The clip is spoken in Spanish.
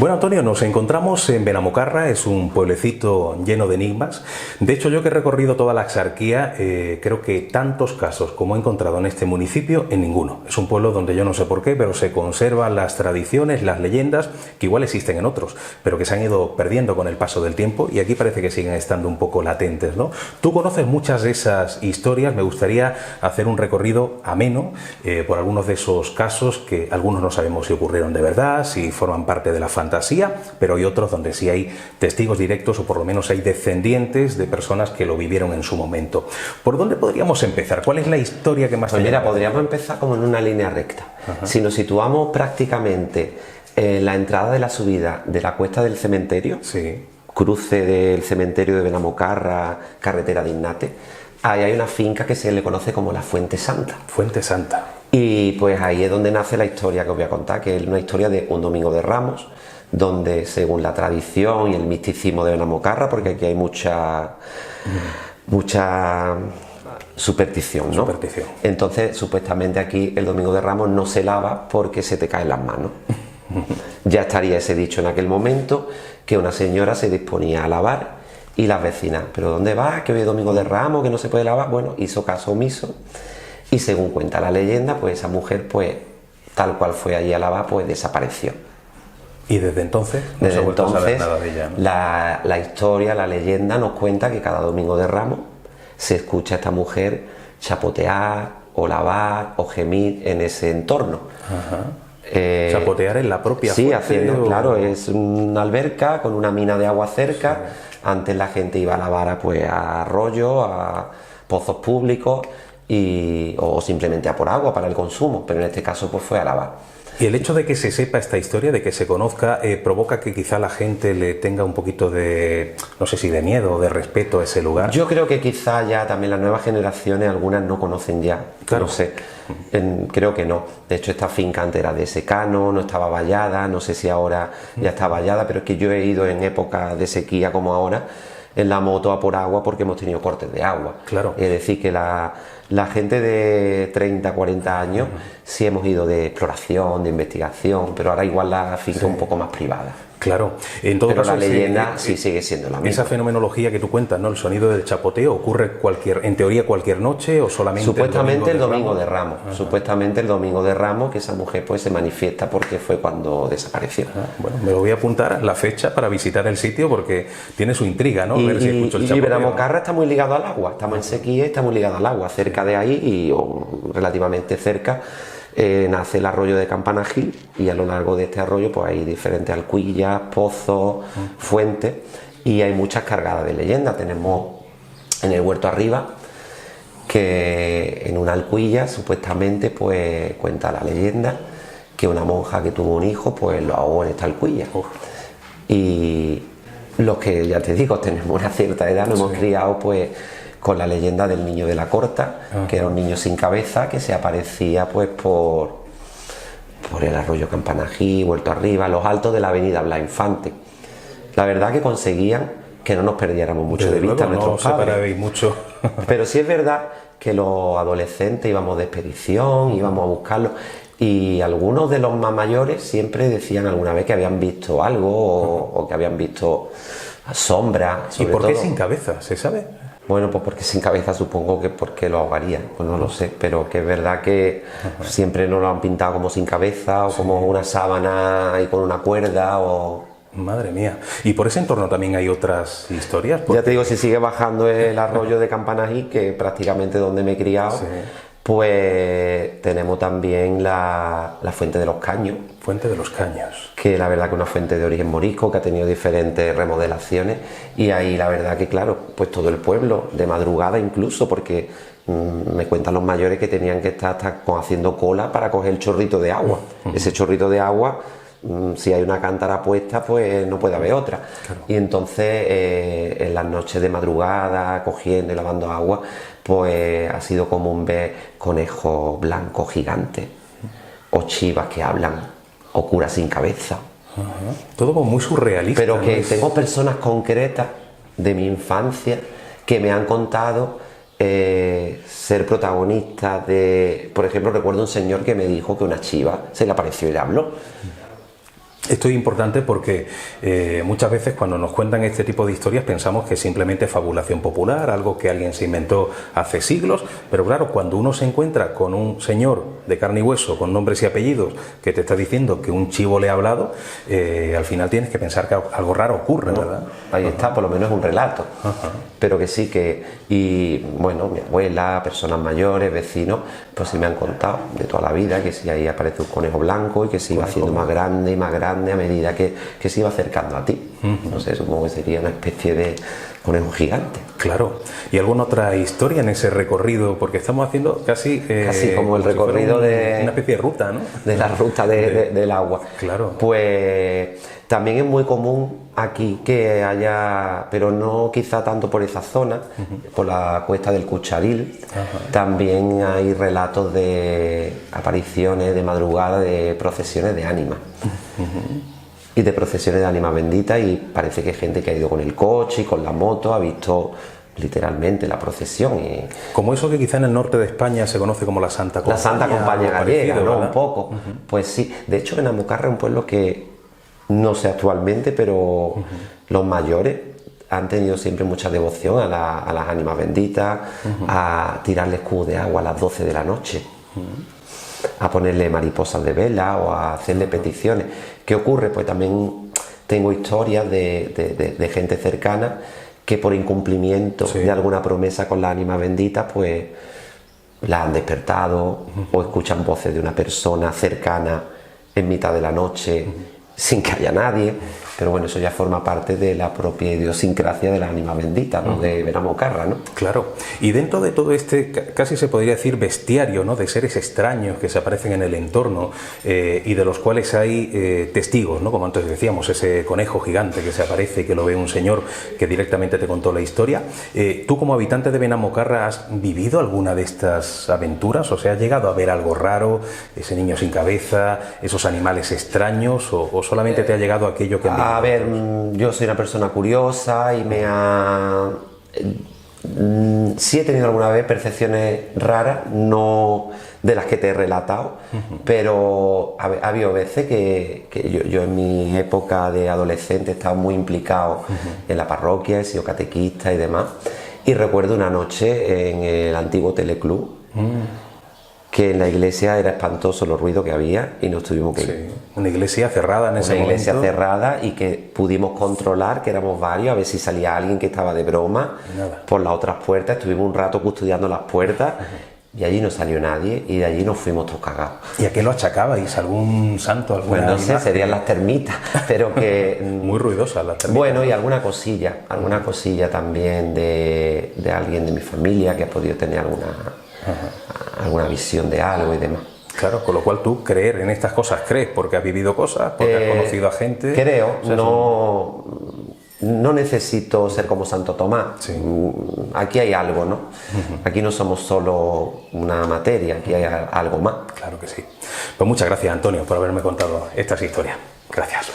Bueno, Antonio, nos encontramos en Benamocarra, es un pueblecito lleno de enigmas. De hecho, yo que he recorrido toda la Axarquía, creo que tantos casos como he encontrado en este municipio, en ninguno. Es un pueblo donde yo no sé por qué, pero se conservan las tradiciones, las leyendas, que igual existen en otros, pero que se han ido perdiendo con el paso del tiempo y aquí parece que siguen estando un poco latentes, ¿no? Tú conoces muchas de esas historias, me gustaría hacer un recorrido ameno por algunos de esos casos que algunos no sabemos si ocurrieron de verdad, si forman parte de la fantasía, pero hay otros donde sí hay testigos directos o por lo menos hay descendientes de personas que lo vivieron en su momento. ¿Por dónde podríamos empezar? ¿Cuál es la historia que más Pues te mira, llama? podríamos empezar como en una línea recta. Ajá. Si nos situamos prácticamente en la entrada de la subida de la Cuesta del Cementerio, sí, cruce del cementerio de Benamocarra, carretera de Innate, ahí hay una finca que se le conoce como la Fuente Santa. Fuente Santa. Y pues ahí es donde nace la historia que os voy a contar, que es una historia de un Domingo de Ramos, donde según la tradición y el misticismo de Benamocarra, porque aquí hay mucha superstición, ¿no? Superstición. Entonces, supuestamente aquí el Domingo de Ramos no se lava porque se te caen las manos. Ya estaría ese dicho en aquel momento, que una señora se disponía a lavar y las vecinas, ¿pero dónde va? Que hoy es Domingo de Ramos, que no se puede lavar. Bueno, hizo caso omiso y según cuenta la leyenda, pues esa mujer, pues tal cual fue allí a lavar, pues desapareció. ¿Y desde entonces no se ha vuelto a saber nada de ella, ¿no? La historia, la leyenda nos cuenta que cada Domingo de Ramos se escucha a esta mujer chapotear o lavar o gemir en ese entorno. Ajá. ¿Chapotear en la propia fuente? Sí, haciendo, claro, es una alberca con una mina de agua cerca. Sí. Antes la gente iba a lavar pues, a arroyos, a pozos públicos o simplemente a por agua para el consumo, pero en este caso pues fue a lavar. Y el hecho de que se sepa esta historia, de que se conozca, provoca que quizá la gente le tenga un poquito de, no sé si de miedo o de respeto a ese lugar. Yo creo que quizá ya también las nuevas generaciones, algunas no conocen ya, claro. No sé, creo que no. De hecho esta finca antes era de secano, no estaba vallada, no sé si ahora ya está vallada, pero es que yo he ido en época de sequía como ahora, en la moto a por agua porque hemos tenido cortes de agua. Claro. Es decir, que la gente de 30, 40 años sí hemos ido de exploración, de investigación, pero ahora igual la finca es un poco más privada. Claro, en todo pero caso, la leyenda sí sigue siendo la misma. Esa fenomenología que tú cuentas, ¿no? El sonido del chapoteo ocurre en teoría cualquier noche o solamente supuestamente el Domingo de Ramos. Supuestamente el Domingo de Ramos, que esa mujer pues se manifiesta porque fue cuando desapareció. Bueno, me lo voy a apuntar la fecha para visitar el sitio porque tiene su intriga, ¿no? Ver si escucho el chapoteo. Y Benamocarra está muy ligado al agua, estamos en sequía y está muy ligado al agua. Cerca de ahí relativamente cerca nace el arroyo de Campanagil y a lo largo de este arroyo pues hay diferentes alcuillas, pozos, fuentes y hay muchas cargadas de leyendas. Tenemos en el huerto arriba que en una alcuilla supuestamente pues cuenta la leyenda que una monja que tuvo un hijo pues lo ahogó en esta alcuilla. Y los que ya te digo tenemos una cierta edad nos hemos criado pues con la leyenda del niño de la Corta, que era un niño sin cabeza que se aparecía pues por el arroyo Campanají, Huerto Arriba, los altos de la avenida Blas Infante. La verdad que conseguían que no nos perdiéramos mucho de vista nuestros padres. Mucho. Pero sí es verdad que los adolescentes íbamos de expedición, íbamos a buscarlos y algunos de los más mayores siempre decían alguna vez que habían visto algo o que habían visto sombras. ¿Y por qué sin cabeza? ¿Se sabe? Bueno, pues porque sin cabeza supongo que porque lo ahogarían, pues no lo sé, pero que es verdad que siempre nos lo han pintado como sin cabeza o como una sábana y con una cuerda o... Madre mía. ¿Y por ese entorno también hay otras historias? Ya te digo, si sigue bajando el arroyo de Campanají, que es prácticamente donde me he criado, pues tenemos también la Fuente de los Caños. Fuente de los Caños. Que la verdad que es una fuente de origen morisco, que ha tenido diferentes remodelaciones y ahí la verdad que claro, pues todo el pueblo, de madrugada incluso, porque me cuentan los mayores que tenían que estar hasta haciendo cola para coger el chorrito de agua. Ese chorrito de agua, si hay una cántara puesta, pues no puede haber otra. Claro. Y entonces en las noches de madrugada, cogiendo y lavando agua, pues ha sido común ver conejos blancos gigantes o chivas que hablan o curas sin cabeza. Todo como muy surrealista. Pero que tengo personas concretas de mi infancia que me han contado ser protagonistas de... Por ejemplo, recuerdo un señor que me dijo que una chiva se le apareció y le habló. Esto es importante porque muchas veces cuando nos cuentan este tipo de historias pensamos que simplemente es fabulación popular, algo que alguien se inventó hace siglos, pero claro, cuando uno se encuentra con un señor de carne y hueso, con nombres y apellidos, que te está diciendo que un chivo le ha hablado, al final tienes que pensar que algo raro ocurre, ¿verdad? Ahí está, por lo menos es un relato. Pero que sí que, y bueno, mi abuela, personas mayores, vecinos, pues sí me han contado de toda la vida que si ahí aparece un conejo blanco y que se iba haciendo más grande y más grande a medida que se iba acercando a ti. No sé, supongo que sería una especie de conejo gigante. Claro. ¿Y alguna otra historia en ese recorrido? Porque estamos haciendo casi como el recorrido de una especie de ruta, ¿no? De la ruta del agua. Claro. Pues también es muy común aquí que haya, pero no quizá tanto por esa zona, por la cuesta del Cucharil, también hay relatos de apariciones de madrugada de procesiones de ánimas. Y de procesiones de ánimas benditas, y parece que hay gente que ha ido con el coche y con la moto, ha visto literalmente la procesión. Como eso que quizá en el norte de España se conoce como la Santa Compañía. La Santa Compañía gallega, ¿no? ¿verdad? Un poco. Pues sí, de hecho en Namucarra es un pueblo que no sé actualmente, pero los mayores han tenido siempre mucha devoción a las ánimas benditas, a tirarle escudo de agua a las 12 de la noche. A ponerle mariposas de vela o a hacerle peticiones. ¿Qué ocurre? Pues también tengo historias de gente cercana que por incumplimiento de alguna promesa con la ánima bendita, pues la han despertado o escuchan voces de una persona cercana en mitad de la noche sin que haya nadie. Pero bueno, eso ya forma parte de la propia idiosincrasia de la ánima bendita, ¿no? De Benamocarra, ¿no? Claro. Y dentro de todo este, casi se podría decir, bestiario, ¿no? De seres extraños que se aparecen en el entorno y de los cuales hay testigos, ¿no? Como antes decíamos, ese conejo gigante que se aparece y que lo ve un señor que directamente te contó la historia. ¿Tú como habitante de Benamocarra has vivido alguna de estas aventuras? O sea, ¿has llegado a ver algo raro, ese niño sin cabeza, esos animales extraños, o solamente te ha llegado aquello que han vivido? A ver, yo soy una persona curiosa y sí he tenido alguna vez percepciones raras, no de las que te he relatado, pero ha habido veces que yo en mi época de adolescente he estado muy implicado en la parroquia, he sido catequista y demás, y recuerdo una noche en el antiguo teleclub, que en la iglesia era espantoso los ruidos que había y nos tuvimos que ir. Una iglesia cerrada en ese momento. Una iglesia cerrada y que pudimos controlar, que éramos varios, a ver si salía alguien que estaba de broma por las otras puertas. Estuvimos un rato custodiando las puertas y allí no salió nadie y de allí nos fuimos todos cagados. ¿Y a qué lo achacabais? ¿Algún santo? Pues no sé, serían las termitas, pero que... Muy ruidosas las termitas. Bueno, y alguna cosilla también de alguien de mi familia que ha podido tener alguna visión de algo y demás. Claro, con lo cual tú creer en estas cosas, crees porque has vivido cosas, porque has conocido a gente. Creo, o sea, no necesito ser como Santo Tomás. Sí. Aquí hay algo, ¿no? Aquí no somos solo una materia, aquí hay algo más. Claro que sí. Pues muchas gracias, Antonio, por haberme contado estas historias. Gracias.